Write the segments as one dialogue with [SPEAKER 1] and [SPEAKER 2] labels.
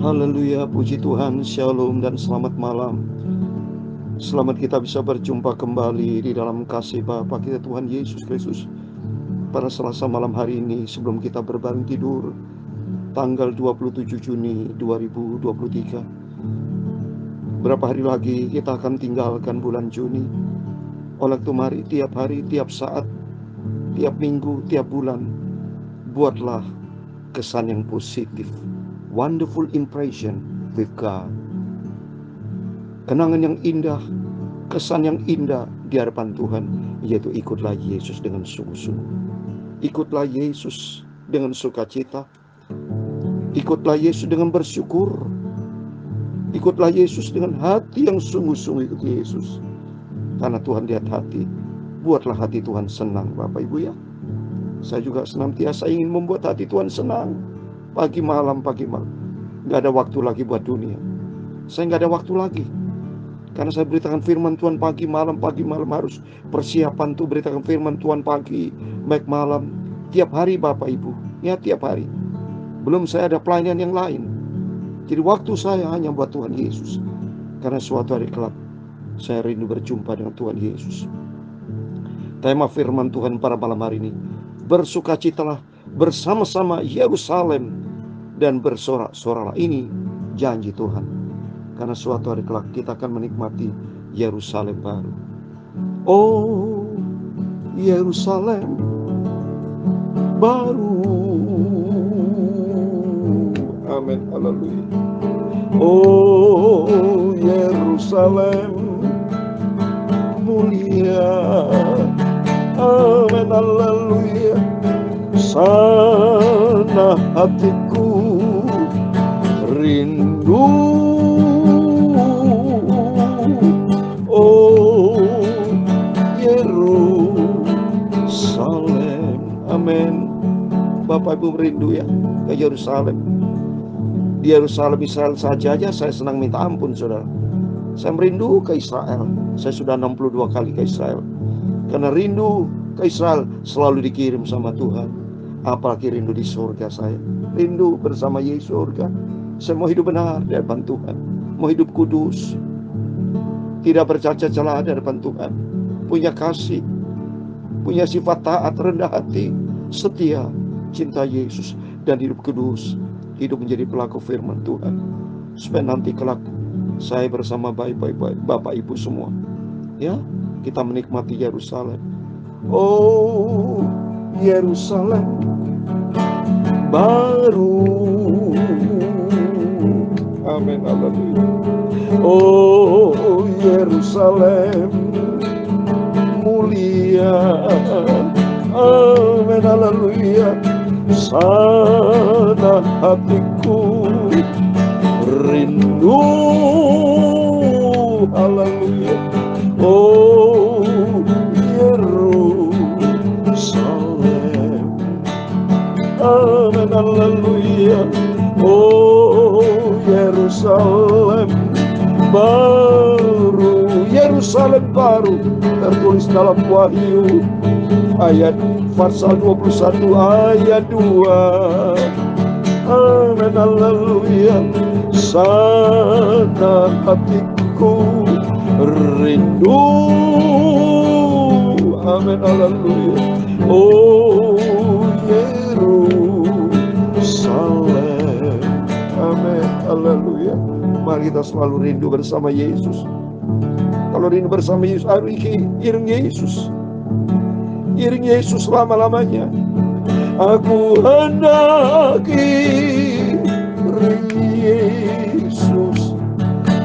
[SPEAKER 1] Haleluya, puji Tuhan, shalom dan selamat malam. Selamat kita bisa berjumpa kembali di dalam kasih Bapa kita Tuhan Yesus Kristus pada Selasa malam hari ini sebelum kita berbaring tidur, tanggal 27 Juni 2023. Berapa hari lagi kita akan tinggalkan bulan Juni. Oleh itu mari tiap hari, tiap saat, tiap minggu, tiap bulan, buatlah kesan yang positif. Wonderful impression with God. Kenangan yang indah, kesan yang indah di hadapan Tuhan, yaitu ikutlah Yesus dengan sungguh-sungguh. Ikutlah Yesus dengan sukacita. Ikutlah Yesus dengan bersyukur. Ikutlah Yesus dengan hati yang sungguh-sungguh ikut Yesus. Karena Tuhan lihat hati. Buatlah hati Tuhan senang, Bapak Ibu ya. Saya juga senantiasa ingin membuat hati Tuhan senang. Pagi malam. Gak ada waktu lagi buat dunia. Saya gak ada waktu lagi. Karena saya beritakan firman Tuhan pagi malam harus persiapan tuh beritakan firman Tuhan pagi, baik malam. Tiap hari Bapak Ibu. Ya tiap hari. Belum saya ada pelayanan yang lain. Jadi waktu saya hanya buat Tuhan Yesus. Karena suatu hari kelak saya rindu berjumpa dengan Tuhan Yesus. Tema firman Tuhan pada malam hari ini, bersukacitalah bersama-sama Yerusalem dan bersorak-soraklah. Ini janji Tuhan. Karena suatu hari kelak kita akan menikmati Yerusalem baru. Oh, Yerusalem baru. Amin, haleluya. Oh, Yerusalem mulia. Amin, haleluya. Sana hatiku rindu. Oh, Yerusalem. Amin. Bapak Ibu rindu ya ke Yerusalem. Di Yerusalem Israel saja saya senang minta ampun, saudara. Saya merindu ke Israel. Saya sudah 62 kali ke Israel. Karena rindu ke Israel selalu dikirim sama Tuhan. Apalagi rindu di surga saya. Rindu bersama Yesus surga. Saya mau hidup benar di hadapan Tuhan. Mau hidup kudus. Tidak bercacat celah di hadapan Tuhan. Punya kasih. Punya sifat taat, rendah hati, setia, cinta Yesus, dan hidup kudus. Hidup menjadi pelaku firman Tuhan. Supaya nanti kelak saya bersama Bapak Ibu semua. Ya, kita menikmati Yerusalem. Oh, Yerusalem baru. Amin, haleluya. Oh, Yerusalem mulia. Amin, haleluya. Sana hatiku rindu. Haleluya. Oh, Yerusalem. Amin, haleluya. Oh, Yerusalem baru. Yerusalem baru tertulis dalam Wahyu ayat pasal 21 ayat 2. Amin, haleluya. Sana hatiku rindu. Amin, haleluya. Oh, Yerusalem. Amin, haleluya. Mari kita selalu rindu bersama Yesus. Kalau rindu bersama Yesus, harus iring Yesus. Iring Yesus lama-lamanya. Aku hendaki Yesus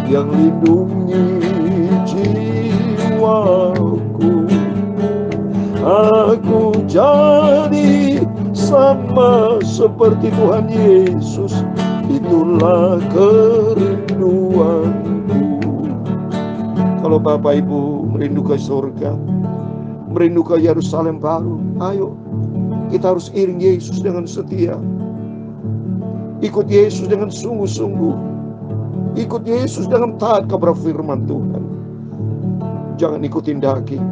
[SPEAKER 1] yang lindungi jiwaku. Aku jadi sama seperti Tuhan Yesus. Itulah kerinduanku. Kalau Bapak Ibu merindu ke surga, merindu ke Yerusalem baru, ayo kita harus iring Yesus dengan setia. Ikut Yesus dengan sungguh-sungguh. Ikut Yesus dengan taat kepada firman Tuhan. Jangan ikutin daging,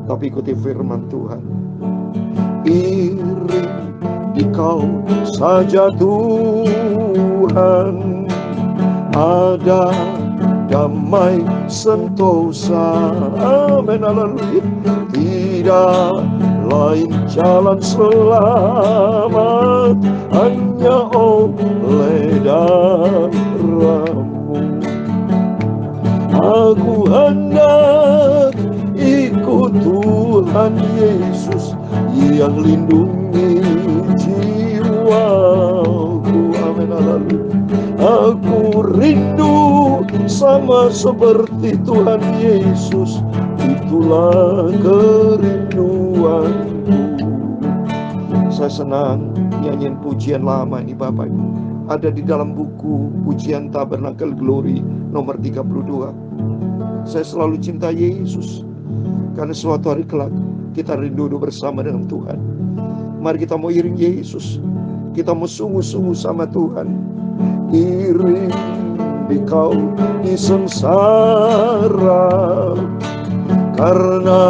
[SPEAKER 1] tapi ikuti firman Tuhan. Iring Engkau saja Tuhan, ada damai sentosa. Amin, haleluya. Tidak lain jalan selamat, hanya oleh darah-Mu. Aku hendak ikut Tuhan Yesus yang lindungi jiwaku. Amin, haleluya. Aku rindu sama seperti Tuhan Yesus, itulah kerinduanku. Saya senang nyanyiin pujian lama ini Bapak Ibu. Ada di dalam buku Pujian Tabernakel Glory nomor 32. Saya selalu cinta Yesus, karena suatu hari kelak kita rindu bersama dengan Tuhan. Mari kita mau iring Yesus, kita mau sungguh-sungguh sama Tuhan. Iring di kau di sengsara, karena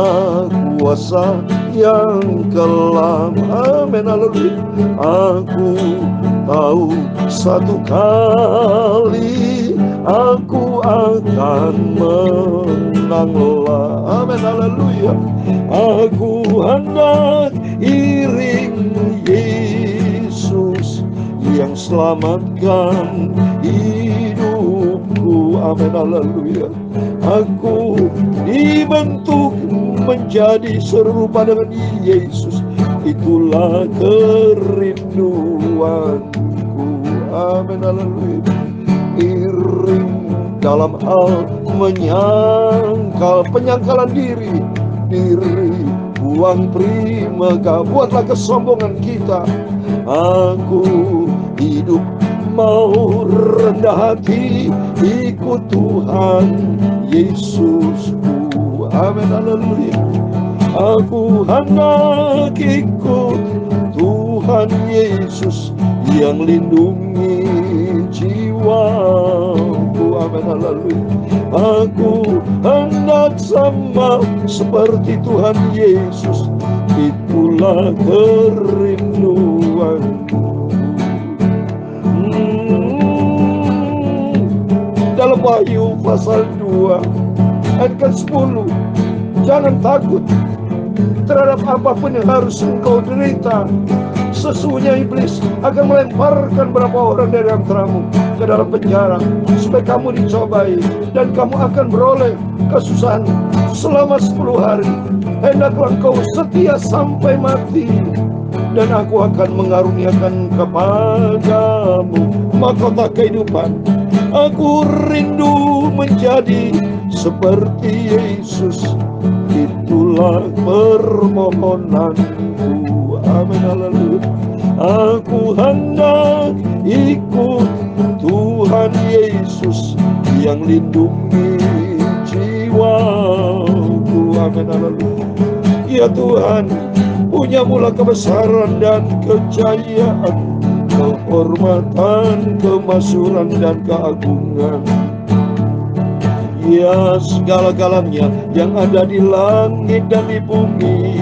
[SPEAKER 1] kuasa yang kelam. Amin, haleluya. Aku tahu satu kali aku akan menanglah. Amin, haleluya. Aku hendak iring Yesus yang selamatkan hidupku. Amin, haleluya. Aku dibentuk menjadi serupa dengan Yesus, itulah kerinduanku. Amin, haleluya. Iring dalam hal penyangkalan diri, buang primega, buatlah kesombongan kita. Aku hidup mau rendah hati, ikut Tuhan Yesusku. Amin, haleluya. Aku hendak ikut Tuhan Yesus yang lindungi jiwaku. Amin, haleluya. Aku hendak sama seperti Tuhan Yesus, itulah kerinduanku. Dalam Wahyu pasal 2 ayat ke-10, jangan takut terhadap apapun yang harus engkau derita. Sesungguhnya iblis akan melemparkan beberapa orang dari antaramu ke dalam penjara, supaya kamu dicobai, dan kamu akan beroleh kesusahan selama 10 hari. Hendaklah engkau setia sampai mati, dan aku akan mengaruniakan kepadamu mahkota kehidupan. Aku rindu menjadi seperti Yesus, itulah permohonanku. Amin, haleluya. Aku hendak ikut Tuhan Yesus yang lindungi jiwaku. Amin, haleluya. Ya Tuhan, punya-Mulah kebesaran dan kejayaan, kehormatan, kemasyhuran, dan keagungan. Ya, segala-galanya yang ada di langit dan di bumi.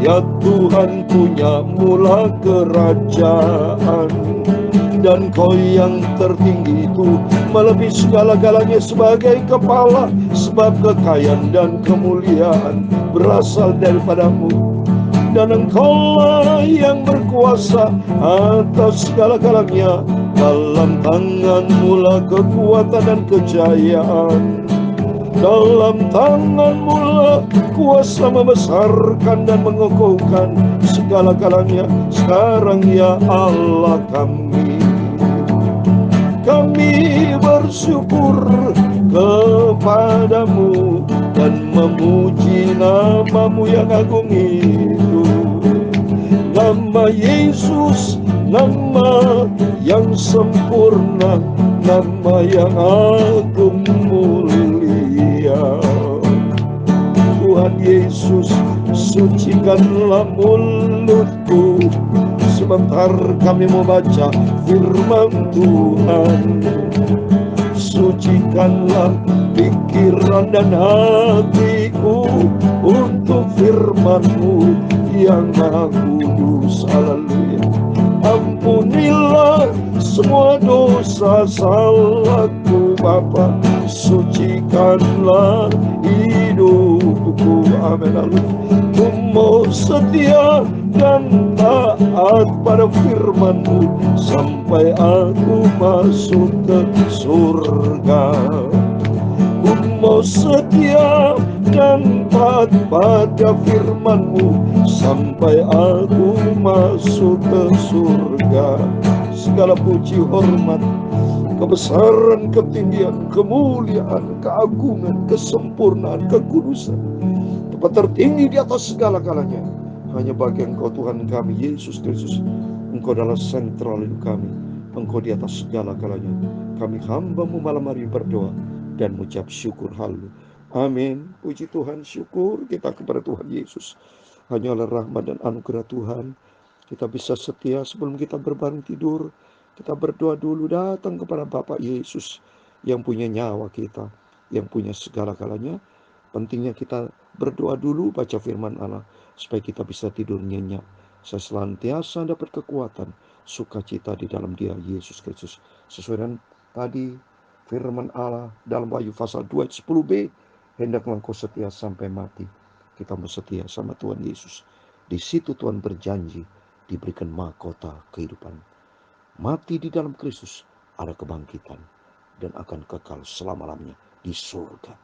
[SPEAKER 1] Ya Tuhan, punya-Mulah kerajaan, dan Kau yang tertinggi itu melebihi segala-galanya sebagai kepala, sebab kekayaan dan kemuliaan berasal daripada-Mu. Dan Engkaulah yang berkuasa atas segala-galanya. Dalam tangan-Mulah kekuatan dan kejayaan. Dalam tangan-Mulah kuasa membesarkan dan mengokohkan segala-galanya. Sekarang ya Allah kami bersyukur kepadamu dan memuji nama-Mu yang agung itu. Nama Yesus, nama yang sempurna, nama yang agung mulia. Tuhan Yesus, sucikanlah mulutku, sebentar kami mau baca firman Tuhan. Sucikanlah pikiran dan hatiku untuk firman-Mu yang maha kudus. Haleluya. Ampunilah semua dosa salahku Bapa, sucikanlah hidupku. Amin. Ku mau setia dan taat pada firman-Mu sampai aku masuk ke surga. Ku mau setia dan taat pada firman-Mu sampai aku masuk ke surga. Segala puji, hormat, kebesaran, ketinggian, kemuliaan, keagungan, kesempurnaan, kekudusan, tempat tertinggi di atas segala-galanya hanya bagi Engkau Tuhan kami Yesus Kristus. Engkau adalah sentral hidup kami. Engkau di atas segala-galanya. Kami hamba-Mu malam hari berdoa dan mengucap syukur. Haleluya. Amin. Puji Tuhan, syukur kita kepada Tuhan Yesus. Hanyalah rahmat dan anugerah Tuhan kita bisa setia sebelum kita berbaring tidur. Kita berdoa dulu, datang kepada Bapak Yesus yang punya nyawa kita, yang punya segala-galanya. Pentingnya kita berdoa dulu, baca firman Allah, supaya kita bisa tidur nyenyak. Saya senantiasa dapat kekuatan, sukacita di dalam Dia, Yesus Kristus. Sesuai dengan tadi firman Allah dalam Wahyu pasal 2 ayat 10b, hendaklah engkau setia sampai mati. Kita mau setia sama Tuhan Yesus. Di situ Tuhan berjanji diberikan mahkota kehidupan. Mati di dalam Kristus ada kebangkitan dan akan kekal selama-lamanya di surga.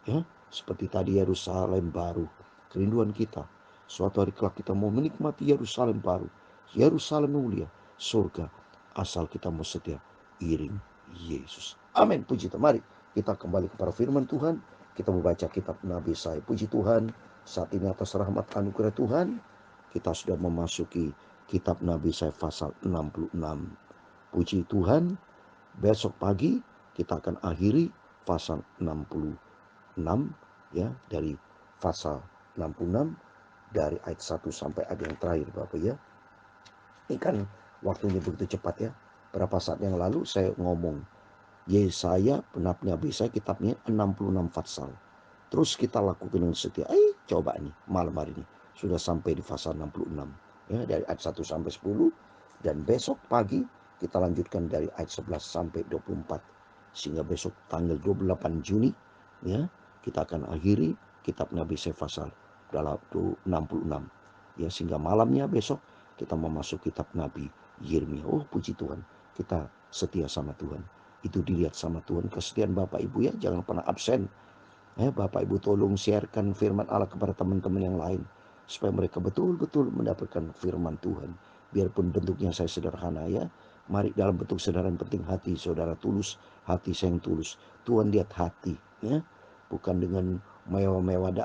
[SPEAKER 1] Ya, seperti tadi Yerusalem baru, kerinduan kita. Suatu hari kelak kita mau menikmati Yerusalem baru, Yerusalem mulia, surga, asal kita mau setia iring Yesus. Amin. Puji Tuhan. Mari kita kembali kepada firman Tuhan. Kita membaca kitab Nabi Yesaya. Puji Tuhan, saat ini atas rahmat anugerah Tuhan, kita sudah memasuki kitab Nabi Yesaya pasal 66. Puji Tuhan, besok pagi kita akan akhiri pasal 66 ya, dari pasal 66 dari ayat 1 sampai ayat yang terakhir Bapak ya. Ini kan waktunya begitu cepat ya. Berapa saat yang lalu saya ngomong Yesaya, Nabi Yesaya kitabnya 66 pasal. Terus kita lakukan dengan setia. Coba nih malam hari ini sudah sampai di pasal 66 ya, dari ayat 1 sampai 10, dan besok pagi kita lanjutkan dari ayat 11 sampai 24. Sehingga besok tanggal 28 Juni ya, kita akan akhiri kitab Nabi Yesaya pasal 66 ya, sehingga malamnya besok kita memasuki kitab Nabi Yeremia. Oh puji Tuhan, kita setia sama Tuhan. Itu dilihat sama Tuhan, kesetiaan Bapak Ibu ya, jangan pernah absen. Bapak Ibu tolong sharekan firman Allah kepada teman-teman yang lain, supaya mereka betul-betul mendapatkan firman Tuhan. Biarpun bentuknya saya sederhana ya, mari dalam bentuk sederhana, penting hati saudara tulus, hati saya yang tulus. Tuhan lihat hati ya, bukan dengan mewah-mewah.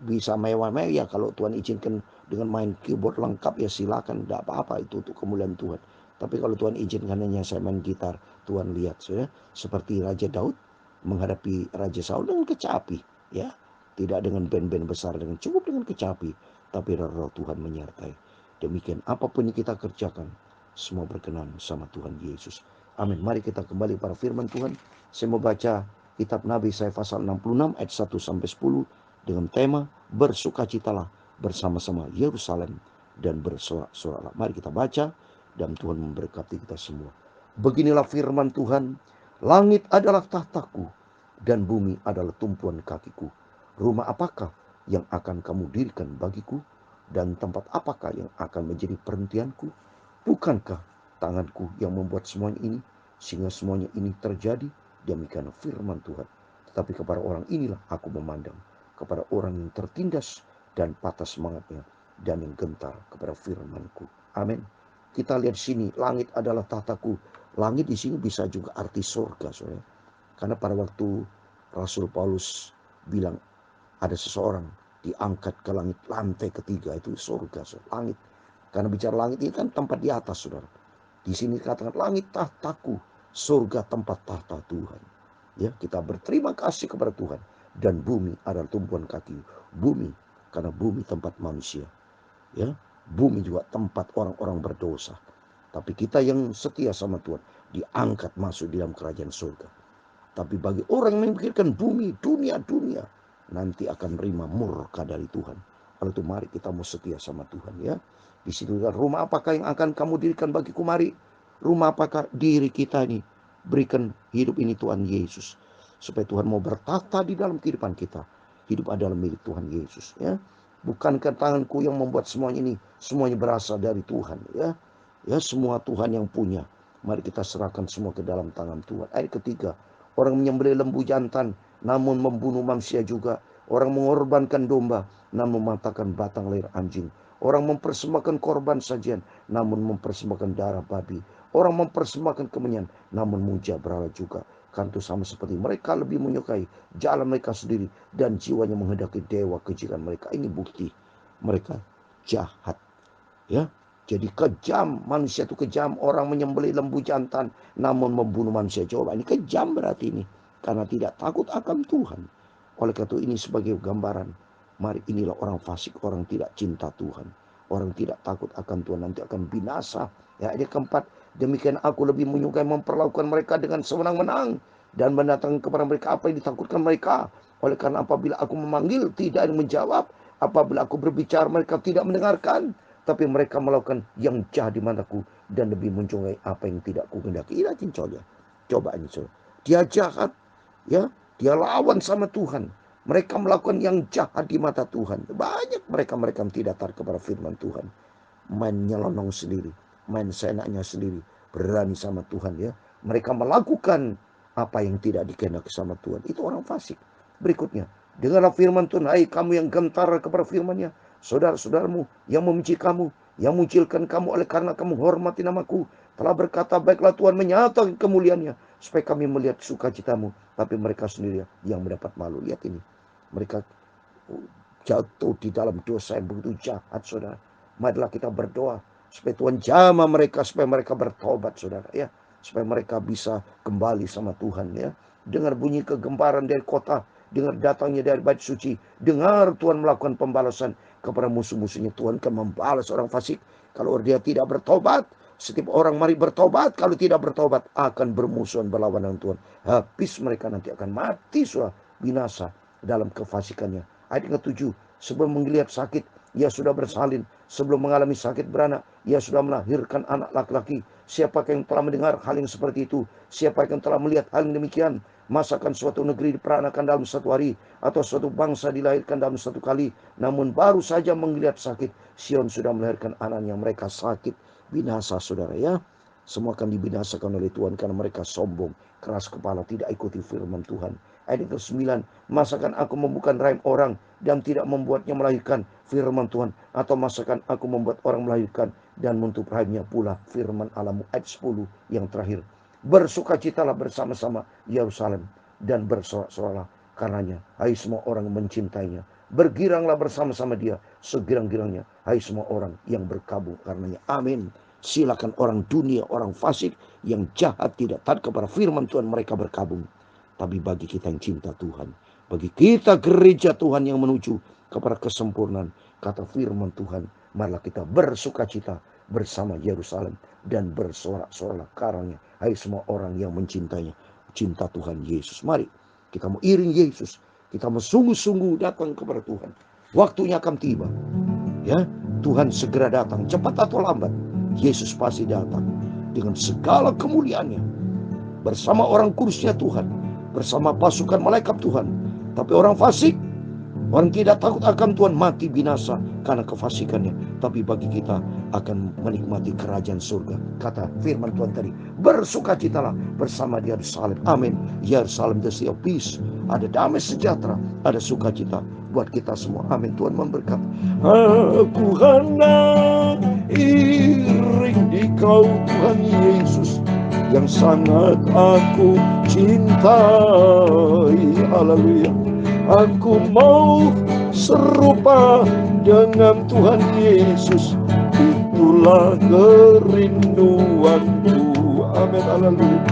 [SPEAKER 1] Bisa mewah-mewah ya, kalau Tuhan izinkan dengan main keyboard lengkap ya silakan, tidak apa-apa, itu untuk kemuliaan Tuhan. Tapi kalau Tuhan izinkan hanya saya main gitar, Tuhan lihat ya, seperti Raja Daud menghadapi Raja Saul dengan kecapi ya, tidak dengan band-band besar, dengan cukup dengan kecapi, tapi roh Tuhan menyertai. Demikian apapun yang kita kerjakan, semua berkenan sama Tuhan Yesus. Amin. Mari kita kembali pada firman Tuhan. Saya mau baca kitab Nabi Yesaya pasal 66 ayat 1 sampai 10 dengan tema bersukacitalah bersama-sama Yerusalem dan bersorak-soraklah. Mari kita baca dan Tuhan memberkati kita semua. Beginilah firman Tuhan. Langit adalah tahtaku dan bumi adalah tumpuan kakiku. Rumah apakah yang akan kamu dirikan bagiku, dan tempat apakah yang akan menjadi perhentianku? Bukankah tanganku yang membuat semuanya ini, sehingga semuanya ini terjadi? Demikian firman Tuhan. Tetapi kepada orang inilah aku memandang, kepada orang yang tertindas dan patah semangatnya, dan yang gentar kepada firmanku. Amin. Kita lihat sini, langit adalah tahtaku. Langit di sini bisa juga arti surga, saudara. Karena pada waktu Rasul Paulus bilang ada seseorang diangkat ke langit, lantai ketiga, itu surga, saudara. Langit. Karena bicara langit ini kan tempat di atas, saudara. Di sini katakan langit tahtaku, surga tempat tahta Tuhan. Ya, kita berterima kasih kepada Tuhan. Dan bumi adalah tumpuan kaki. Bumi, karena bumi tempat manusia. Ya, bumi juga tempat orang-orang berdosa. Tapi kita yang setia sama Tuhan diangkat masuk di dalam kerajaan surga. Tapi bagi orang yang memikirkan bumi, dunia, nanti akan menerima murka dari Tuhan. Oleh itu mari kita mau setia sama Tuhan ya. Di situ rumah apakah yang akan kamu dirikan bagiku? Mari Rumah apakah? Diri kita ini. Berikan hidup ini Tuhan Yesus. Supaya Tuhan mau bertata di dalam kehidupan kita. Hidup adalah milik Tuhan Yesus. Ya, bukankah tanganku yang membuat semuanya ini? Semuanya berasal dari Tuhan. Ya, semua Tuhan yang punya. Mari kita serahkan semua ke dalam tangan Tuhan. Ayat ketiga, orang menyembelih lembu jantan, namun membunuh manusia juga. Orang mengorbankan domba, namun mematahkan batang leher anjing. Orang mempersembahkan korban sajian, namun mempersembahkan darah babi. Orang mempersembahkan kemenyan, namun muja berhala juga. Kan itu sama seperti mereka lebih menyukai jalan mereka sendiri, dan jiwanya menghendaki dewa kejikan mereka. Ini bukti mereka jahat. Ya, jadi kejam. Manusia itu kejam. Orang menyembelih lembu jantan, namun membunuh manusia. Coba, ini kejam berarti ini. Karena tidak takut akan Tuhan. Oleh karena itu ini sebagai gambaran. Mari, inilah orang fasik, orang tidak cinta Tuhan. Orang tidak takut akan Tuhan, nanti akan binasa. Ya, ayat keempat, demikian aku lebih menyukai memperlakukan mereka dengan sewenang-wenang, dan mendatangkan kepada mereka apa yang ditakutkan mereka. Oleh karena apabila aku memanggil, tidak ada yang menjawab. Apabila aku berbicara, mereka tidak mendengarkan. Tapi mereka melakukan yang jahat di mataku, dan lebih mencungai apa yang tidak kuhendaki. Ini contohnya. Coba ini, saudara. Dia jahat, ya. Dia lawan sama Tuhan. Mereka melakukan yang jahat di mata Tuhan. Banyak mereka yang tidak taat kepada firman Tuhan. Main nyelonong sendiri, main seenaknya sendiri, berani sama Tuhan, ya. Mereka melakukan apa yang tidak dikehendaki sama Tuhan. Itu orang fasik. Berikutnya, dengarlah firman Tuhan, hai kamu yang gentar kepada firman-Nya, saudara-saudaramu yang membenci kamu, yang mengucilkan kamu oleh karena kamu hormati namaku, telah berkata, baiklah Tuhan menyatakan kemuliaannya, supaya kami melihat sukacitamu. Tapi mereka sendiri yang mendapat malu. Lihat ini, mereka jatuh di dalam dosa yang begitu jahat, saudara. Marilah kita berdoa supaya Tuhan jamah mereka, supaya mereka bertobat, saudara, ya. Supaya mereka bisa kembali sama Tuhan, ya. Dengar bunyi kegemparan dari kota, dengar datangnya dari bait suci, dengar Tuhan melakukan pembalasan kepada musuh-musuhnya. Tuhan akan membalas orang fasik kalau dia tidak bertobat. Setiap orang mari bertobat, kalau tidak bertobat akan bermusuhan berlawan dengan Tuhan. Habis mereka nanti akan mati, sudah binasa dalam kefasikannya. Ayat ke-7, sebelum menggeliat sakit, ia sudah bersalin. Sebelum mengalami sakit beranak, ia sudah melahirkan anak laki-laki. Siapakah yang telah mendengar hal yang seperti itu? Siapa yang telah melihat hal yang demikian? Masakan suatu negeri diperanakan dalam satu hari, atau suatu bangsa dilahirkan dalam satu kali? Namun baru saja menggeliat sakit, Sion sudah melahirkan anak yang mereka sakit. Binasa, saudara, ya. Semua akan dibinasakan oleh Tuhan karena mereka sombong, keras kepala, tidak ikuti firman Tuhan. Ayat ke-9, masakan aku membuka rahim orang dan tidak membuatnya melahirkan, firman Tuhan, atau masakan aku membuat orang melahirkan dan menutup rahimnya pula, firman Allahmu. Ayat 10 yang terakhir, bersukacitalah bersama-sama Yerusalem dan bersorak-soraklah karenanya, hai semua orang yang mencintainya. Bergiranglah bersama-sama dia segirang-girangnya, hai semua orang yang berkabung karenanya. Amin. Silakan orang dunia, orang fasik yang jahat tidak taat kepada firman Tuhan, mereka berkabung. Tapi bagi kita yang cinta Tuhan, bagi kita gereja Tuhan yang menuju kepada kesempurnaan, kata firman Tuhan, marilah kita bersukacita bersama Yerusalem dan bersorak-soraklah karenanya, hai semua orang yang mencintainya. Cinta Tuhan Yesus. Mari kita mau iring Yesus. Kita mau sungguh-sungguh datang kepada Tuhan. Waktunya akan tiba. Ya, Tuhan segera datang, cepat atau lambat. Yesus pasti datang dengan segala kemuliaannya, bersama orang kudusnya Tuhan, bersama pasukan malaikat Tuhan. Tapi orang fasik, orang tidak takut akan Tuhan, mati binasa karena kefasikannya. Tapi bagi kita akan menikmati kerajaan surga. Kata firman Tuhan tadi, bersukacitalah bersama di Yerusalem. Amin. Yerusalem, the city of peace. Ada damai sejahtera, ada sukacita buat kita semua. Amin. Tuhan memberkati. Aku hendak iring di kau Tuhan Yesus, yang sangat aku cintai. Haleluya. Aku mau serupa dengan Tuhan Yesus, itulah kerinduanku. Amin, haleluya.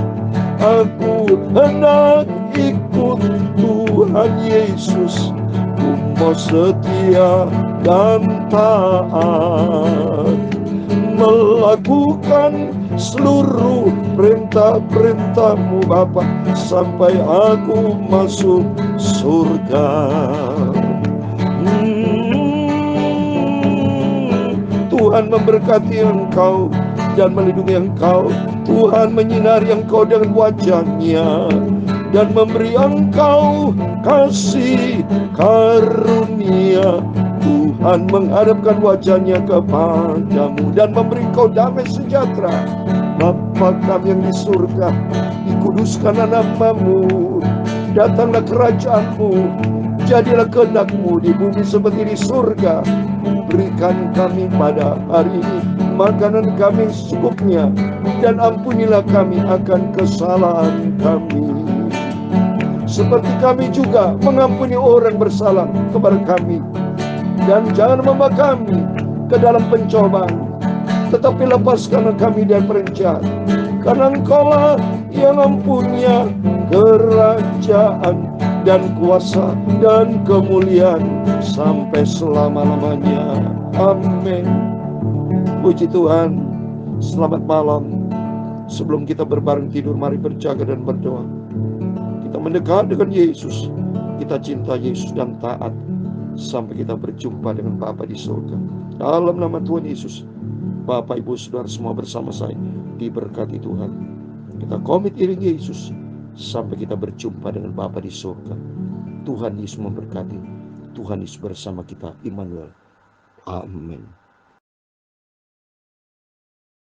[SPEAKER 1] Aku hendak ikut Tuhan Yesus, ku mau setia dan taat, melakukan seluruh perintah-perintahmu Bapa, sampai aku masuk surga. Tuhan memberkati engkau, dan melindungi engkau. Tuhan menyinari engkau dengan wajah-Nya dan memberi engkau kasih karunia. Tuhan menghadapkan wajah-Nya kepadamu dan memberi engkau damai sejahtera. Bapa kami yang di surga, dikuduskanlah nama-Mu, datanglah kerajaan-Mu, jadilah kehendak-Mu di bumi seperti di surga. Berikan kami pada hari ini makanan kami secukupnya, dan ampunilah kami akan kesalahan kami, seperti kami juga mengampuni orang bersalah kepada kami. Dan jangan membawa kami ke dalam pencobaan, tetapi lepaskanlah kami dari penjahat. Karena Engkaulah yang mempunyai kerajaan dan kuasa dan kemuliaan sampai selama-lamanya. Amin. Puji Tuhan. Selamat malam. Sebelum kita berbareng tidur, mari berjaga dan berdoa. Kita mendekat dengan Yesus, kita cinta Yesus dan taat sampai kita berjumpa dengan Bapa di surga. Dalam nama Tuhan Yesus, Bapak, Ibu, Saudara semua bersama saya diberkati Tuhan. Kita komit iring Yesus sampai kita berjumpa dengan Bapa di surga. Tuhan Yesus memberkati. Tuhan Yesus bersama kita, Immanuel. Amin.